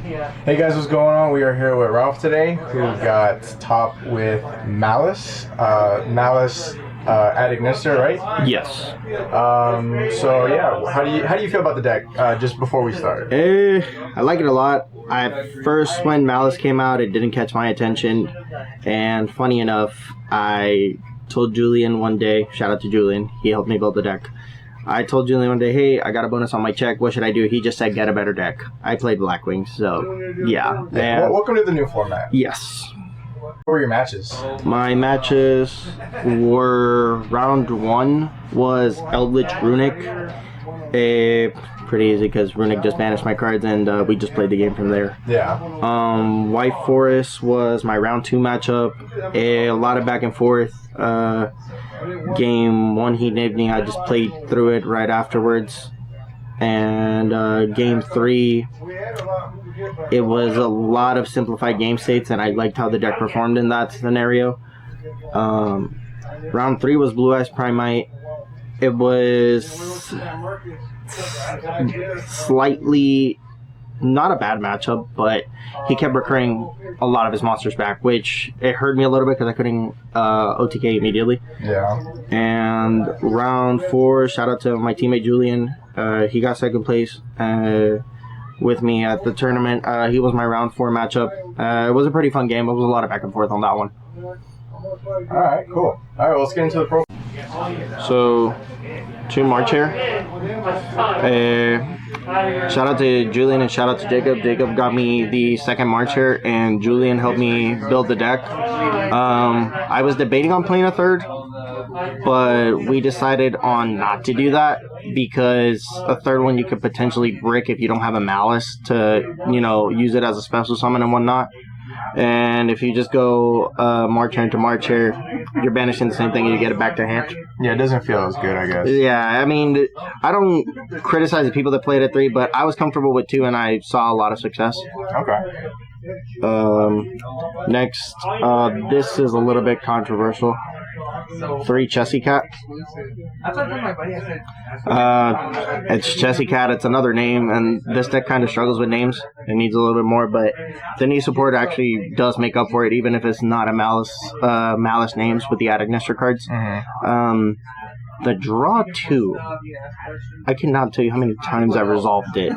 Hey guys, what's going on? We are here with Ralph today, who got top with Maliss. Maliss at Ignister, right? Yes. So yeah, how do you feel about the deck? Just before we start. I like it a lot. First when Maliss came out, it didn't catch my attention, and funny enough, I told Julian one day. Shout out to Julian. He helped me build the deck. I told Julian one day, hey, I got a bonus on my check. What should I do? He just said, get a better deck. I played Blackwing, so yeah. Well, welcome to the new format. Yes. What were your matches? My matches were round 1 was Eldritch Runic. Pretty easy because Runic just banished my cards and we just played the game from there. Yeah. White Forest was my round 2 matchup. A lot of back and forth. Game 1 he named me. I just played through it right afterwards. And game 3, it was a lot of simplified game states, and I liked how the deck performed in that scenario. Round 3 was Blue Eyes Primite. It was slightly not a bad matchup, but he kept recurring a lot of his monsters back, which it hurt me a little bit because I couldn't OTK immediately. Yeah. And round 4, shout out to my teammate Julian. He got second place with me at the tournament. He was my round 4 matchup. It was a pretty fun game. It was a lot of back and forth on that one. Alright, cool. Alright, let's get into the pro. So, 2 March here. Shout out to Julian and shout out to Jacob. Jacob got me the second March here, and Julian helped me build the deck. I was debating on playing a third, but we decided on not to do that because a third one you could potentially brick if you don't have a Maliss to, use it as a special summon and whatnot. And if you just go March turn to March here, you're banishing the same thing and you get it back to hand. Yeah, it doesn't feel as good, I guess. Yeah, I mean, I don't criticize the people that played at 3, but I was comfortable with 2 and I saw a lot of success. Okay. Next, this is a little bit controversial. 3 Chessy Cat. It's Chessy Cat. It's another name, and this deck kind of struggles with names. It needs a little bit more, but the knee support actually does make up for it, even if it's not a Maliss names with the added Ignister cards. Mm-hmm. The draw 2, I cannot tell you how many times I resolved it.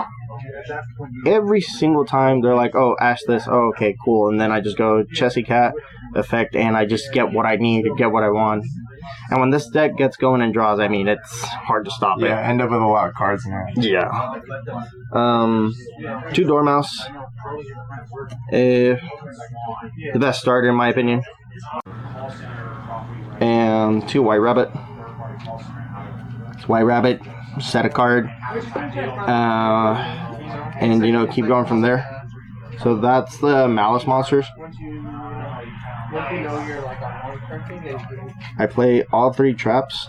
Every single time they're like, oh, ash this, oh, okay, cool, and then I just go Chessy Cat effect and I just get what I need, get what I want. And when this deck gets going and draws, I mean, it's hard to stop it. Yeah, end up with a lot of cards in there. Yeah. 2 Dormouse. The best starter in my opinion. And 2 White Rabbit. It's White Rabbit, set a card. And, keep going from there. So that's the Maliss monsters. I play all 3 traps.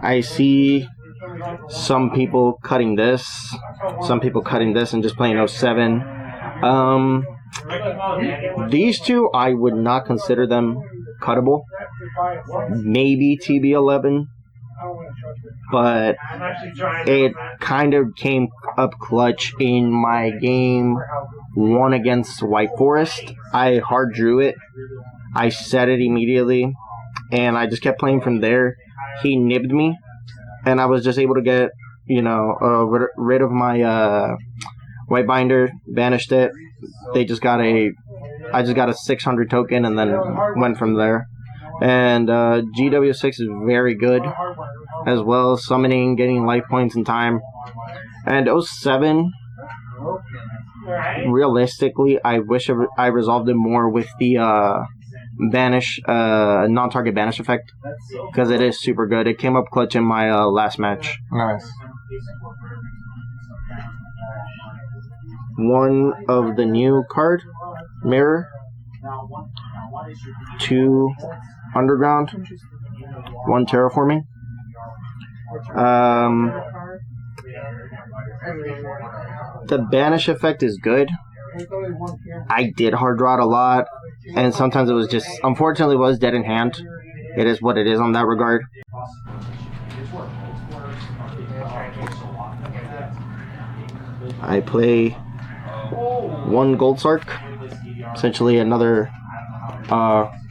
I see some people cutting this, some people cutting this and just playing 07. These 2, I would not consider them cuttable. Maybe TB11. But it kind of came up clutch in my game 1 against White Forest. I hard drew it. I set it immediately, and I just kept playing from there. He nibbed me, and I was just able to get, rid of my White Binder, banished it. I just got a 600 token, and then went from there. And GW6 is very good as well, summoning, getting life points in time. And 07, realistically, I wish I resolved it more with the banish, non-target banish effect, because it is super good. It came up clutch in my last match. Nice. One of the new card, Mirror. 2 Underground. 1 Terraforming. The banish effect is good. I did hard draw it a lot, and sometimes it was just, unfortunately, it was dead in hand. It is what it is on that regard. I play 1 Gold Sark. Essentially another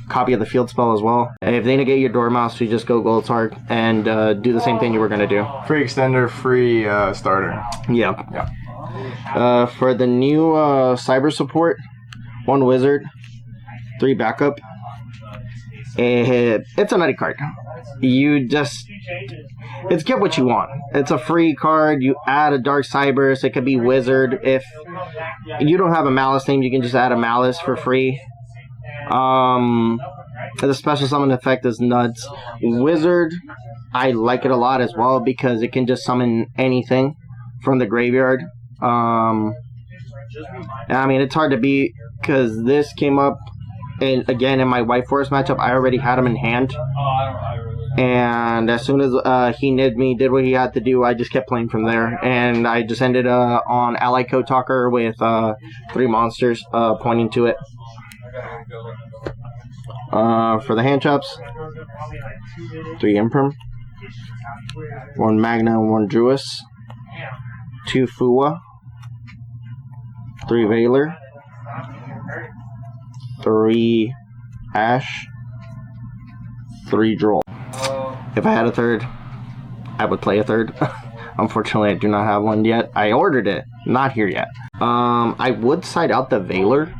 copy of the field spell as well. If they negate your Dormouse, you just go Gold Sark and do the same thing you were going to do. Free extender, free starter. Yeah. Yeah. For the new cyber support, 1 Wizard, 3 backup. It's a nutty card. It's get what you want. It's a free card. You add a Dark Cybers. It could be Wizard. If you don't have a Maliss name, you can just add a Maliss for free. The special summon effect is nuts. Wizard, I like it a lot as well because it can just summon anything from the graveyard. I mean, it's hard to beat because this came up, and again, in my White Forest matchup, I already had him in hand. And as soon as he nibbed me, did what he had to do, I just kept playing from there. And I just ended on Ally Code Talker with 3 monsters pointing to it. For the hand traps, 3 Imperm, 1 Magna, and 1 Druis, 2 Fua, 3 Veiler, 3 Ash, 3 Droll. If I had a third, I would play a third. Unfortunately, I do not have one yet. I ordered it, not here yet. I would side out the Veiler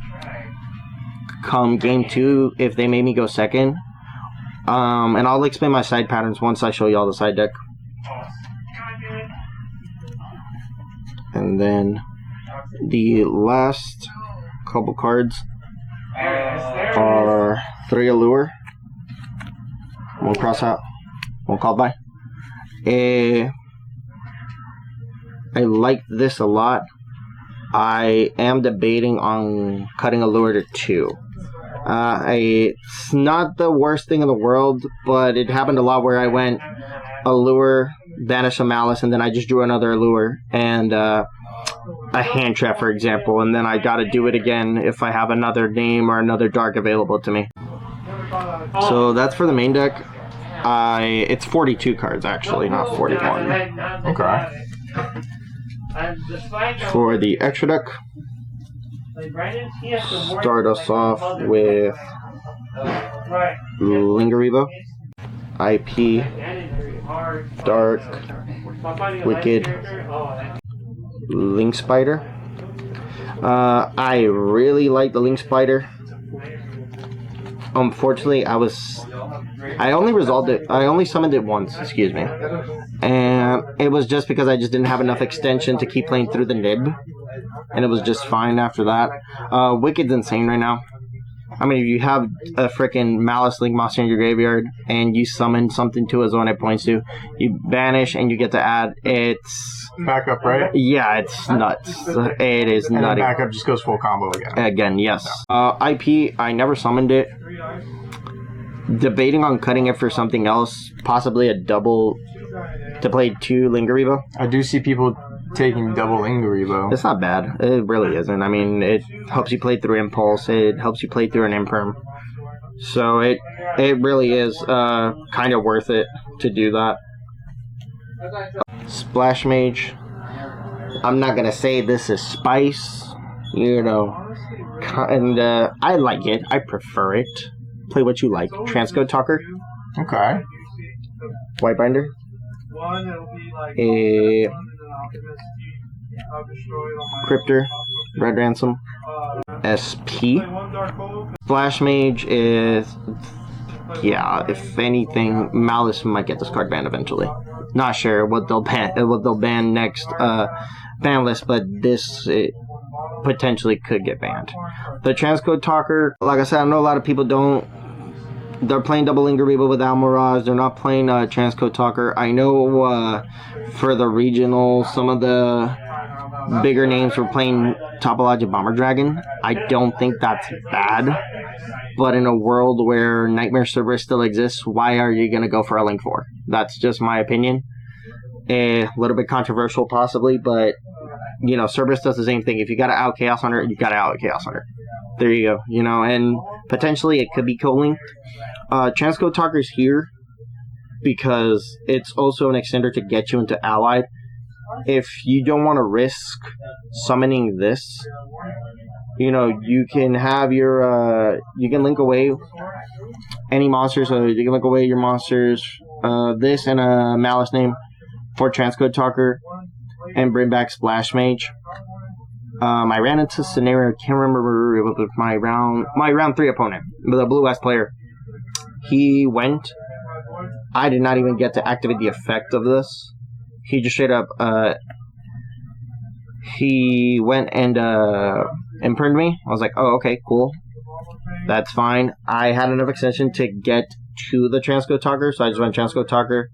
come game 2 if they made me go second. And I'll explain my side patterns once I show you all the side deck. And then the last couple cards are 3 Allure, 1 Cross Out, 1 Called By. I like this a lot. I am debating on cutting Allure to 2. It's not the worst thing in the world, but it happened a lot where I went Allure, banish a Maliss, and then I just drew another Allure and a hand trap, for example, and then I gotta do it again if I have another name or another dark available to me. So that's for the main deck. It's 42 cards actually, not 41. Okay. For the extra deck, start us off with Lingerivo, IP, Dark, Wicked, Link Spider. I really like the Link Spider. Unfortunately, I only summoned it once, excuse me. And it was just because I just didn't have enough extension to keep playing through the nib. And it was just fine after that. Wicked's insane right now. I mean, if you have a freaking Maliss Link monster in your graveyard and you summon something to a zone it points to, you banish and you get to add. It's backup, right? Yeah, it's nuts. It is and nutty. Backup just goes full combo again. Again, yes. IP, I never summoned it. Debating on cutting it for something else, possibly a double to play 2 Lingerivo. I do see people taking double Lingerivo. It's not bad. It really isn't. I mean, it helps you play through Impulse. It helps you play through an Imperm. So it really is kind of worth it to do that. Splash Mage. I'm not going to say this is spice, you know. And I like it. I prefer it. Play what you like. Transcode Talker. Okay. White Binder. A Cryptor. Red Ransom. SP. Splash Mage is... Yeah, if anything, Maliss might get this card banned eventually. Not sure what they'll ban next ban list, but this potentially could get banned. The Transcode Talker, like I said, I know a lot of people don't. They're playing double Lingerivo with Almirage. They're not playing Transcode Talker. I know for the regional, some of the bigger names were playing Topologic Bomber Dragon. I don't think that's bad. But in a world where Nightmare Cerberus still exists, why are you going to go for a Link 4? That's just my opinion. A little bit controversial possibly, but you know, Cerberus does the same thing. If you got to out Chaos Hunter, you got to out Chaos Hunter. There you go. You know, and potentially it could be co-link. Transcode Talker's here because it's also an extender to get you into Allied. If you don't want to risk summoning this you can have your you can link away any monsters. So you can link away your monsters, this and a Malice name for Transcode Talker, and bring back Splash Mage. I ran into a scenario, I can't remember, it was my round 3 opponent, the Blue West player. He went. I did not even get to activate the effect of this. He just straight up, he went and imprinted me. I was like, oh, okay, cool. That's fine. I had enough extension to get to the Transcode Talker, so I just went Transcode Talker,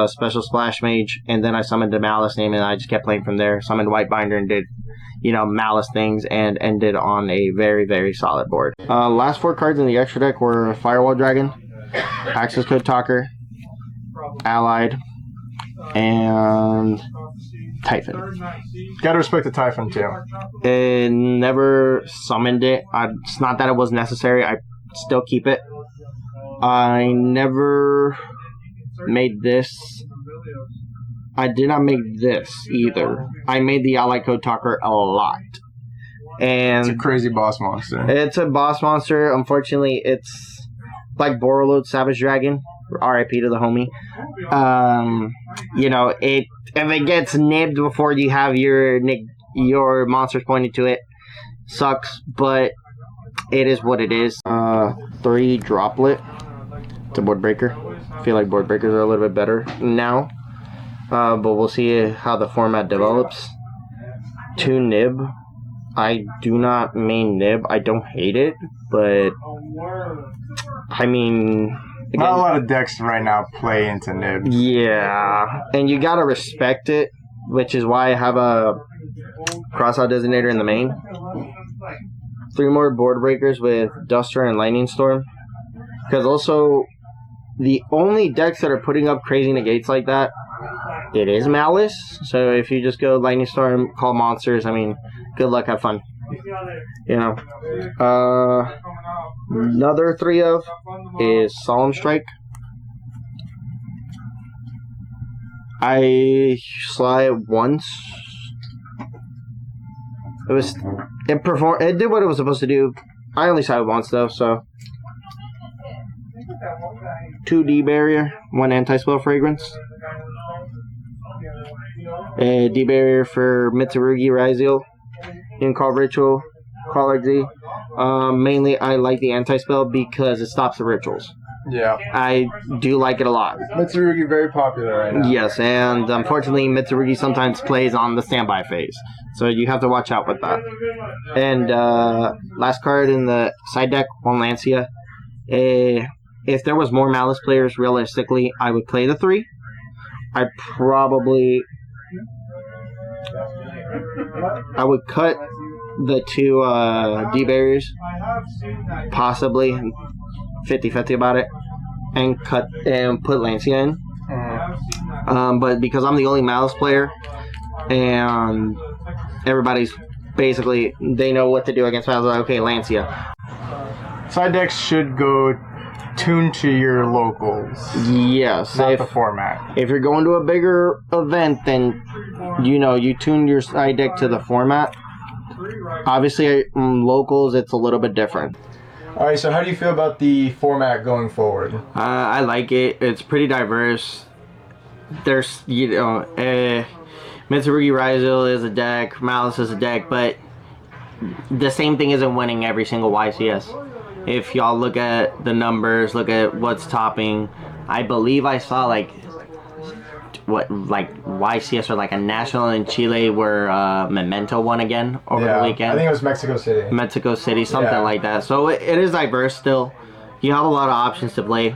Special Splash Mage, and then I summoned the Malice name, and I just kept playing from there. Summoned White Binder and did, Malice things, and ended on a very, very solid board. Last 4 cards in the extra deck were Firewall Dragon, Access Code Talker, Allied, and Typhon. Gotta respect the Typhon too. It never summoned it. It's not that it was necessary. I still keep it. I never made this. I did not make this either. I made the Allied Code Talker a lot. And it's a crazy boss monster. It's a boss monster. Unfortunately, it's like Borreload Savage Dragon. RIP to the homie. If it gets nibbed before you have your monsters pointed to it, sucks, but it is what it is. 3 Droplet. It's a board breaker. I feel like board breakers are a little bit better now, but we'll see how the format develops. 2 Nib. I do not main Nib. I don't hate it, but I mean, again, not a lot of decks right now play into Nib. Yeah, and you gotta respect it, which is why I have a crossout designator in the main. 3 more board breakers with Duster and Lightning Storm, because also the only decks that are putting up crazy negates like that, it is Malice. So if you just go Lightning Storm, call monsters, I mean, good luck, have fun. Another 3 of is Solemn Strike. I saw it once. It did what it was supposed to do. I only saw it once though, so 2 D barrier, 1 anti-spell fragrance. A D barrier for Mitsurugi Raziel. You can call Ritual, call XZ. Mainly I like the anti-spell because it stops the rituals. Yeah. I do like it a lot. Mitsurugi very popular right now. Yes, and unfortunately Mitsurugi sometimes plays on the standby phase. So you have to watch out with that. And last card in the side deck, one Lancia. If there was more Malice players, realistically, I would play the 3. I would cut the 2 D barriers, possibly 50-50 about it, and put Lancia in. But because I'm the only Malice player, and everybody's basically, they know what to do against Malice, like, okay, Lancia. Side decks should go tuned to your locals. Yes. Not the format. If you're going to a bigger event, then you tune your side deck to the format. Obviously, locals, it's a little bit different. Alright, so how do you feel about the format going forward? I like it. It's pretty diverse. There's, Mitsurugi Raziel is a deck, Malice is a deck, but the same thing isn't winning every single YCS. If y'all look at the numbers, look at what's topping, I believe I saw YCS or like a national in Chile where Memento won again over the weekend. I think it was Mexico City. Something like that. So it is diverse still. You have a lot of options to play.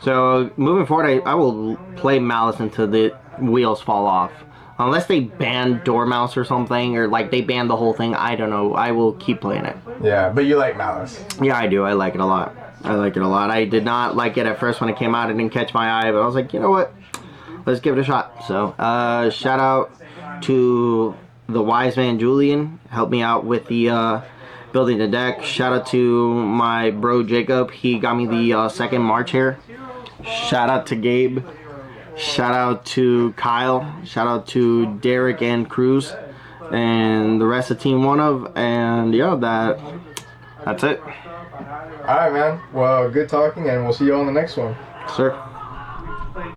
So moving forward, I will play Malice until the wheels fall off. Unless they ban Dormouse or something, or like they ban the whole thing, I don't know. I will keep playing it. Yeah, but you like Malice. Yeah, I do. I like it a lot. I did not like it at first when it came out. It didn't catch my eye, but I was like, you know what? Let's give it a shot. So, shout out to the wise man Julian. Helped me out with the building the deck. Shout out to my bro Jacob. He got me the second March here. Shout out to Gabe. Shout out to Kyle. Shout out to Derek and Cruz. and the rest of team one of, and yeah, that's it. All right, man. Well, good talking, and we'll see you on the next one. Sir.